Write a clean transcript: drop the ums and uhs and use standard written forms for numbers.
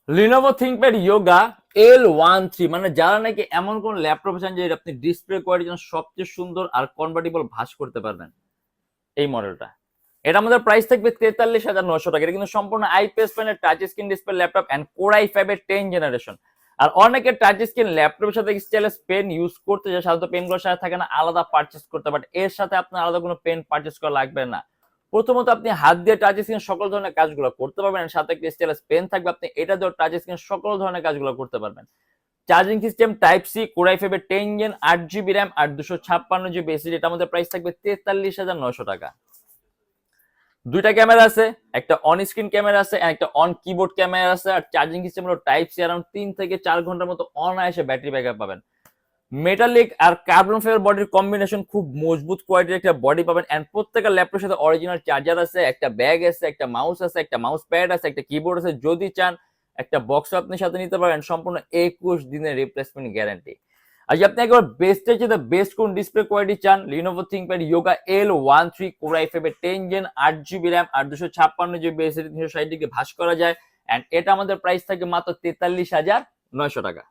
Lenovo ThinkPad yoga L13, মানে যারা নাকি এমন কোন ল্যাপটপ চান যে আপনি ডিসপ্লে কোয়ালিটি যেন সবচেয়ে সুন্দর আর কনভার্টেবল ভাঁজ করতে পারবেন, এই মডেলটা। এটা আমাদের প্রাইস থাকবে 43,900 টাকা। এটা কিন্তু সম্পূর্ণ IPS panel touch screen display laptop and core i5 এর 10 জেনারেশন। আর অনেকে টাচ স্ক্রিন ল্যাপটপের সাথে স্টাইলাস পেন ইউজ করতে যায়, সাধারণত পেনগুলোর সাথে থাকে না, আলাদা পারচেজ করতে, বাট এর সাথে আপনার আলাদা কোনো পেন পারচেজ করা লাগবে না। প্রথমত আপনি হাত দিয়ে টাচ স্ক্রিন সকল ধরনের কাজগুলো করতে পারবেন, সাথে একটা স্টাইলাস পেন থাকবে, আপনি এটা দিয়ে টাচ স্ক্রিন সকল ধরনের কাজগুলো করতে পারবেন। Charging system type C, core i5 এর 10 জেন, 8 জিবি র্যাম আর 256 জিবি এসএসডি। এটা আমাদের প্রাইস থাকবে 43,900 টাকা। দুইটা ক্যামেরা আছে, একটা অন স্ক্রিন ক্যামেরা আছে, একটা অন কিবোর্ড ক্যামেরা আছে, আর চার্জিং সিস্টেম হলো টাইপ সি। অ্যারাউন্ড 3 থেকে 4 ঘন্টার মতো অনায়াসে ব্যাটারি ব্যাকআপ পাবেন। মেটালিক আর কার্বন ফাইবার বডির কম্বিনেশন, খুব মজবুত কোয়ালিটির একটা বডি পাবেন। এন্ড প্রত্যেকটা ল্যাপটপের সাথে অরিজিনাল চার্জার আছে, একটা ব্যাগ আছে, একটা মাউস আছে, একটা মাউস প্যাড আছে, একটা কিবোর্ড আছে। যদি চান একটা বক্স আপনি সাথে নিতে পারেন, সম্পূর্ণ 21 দিনের রিপ্লেসমেন্ট গ্যারান্টি। আর যদি আপনি একবার বেস্টের চেয়ে বেস্ট কোন ডিসপ্লে কোয়ালিটি চান, Lenovo ThinkPad yoga L13 core i5 এর 10 জেন, 8 জিবি র্যাম আর 256 জিবি এসএসডি, 360 ডিগ্রি ভাঁজ করা যায়। এন্ড এটা আমাদের প্রাইস থাকে মাত্র 43,900 টাকা।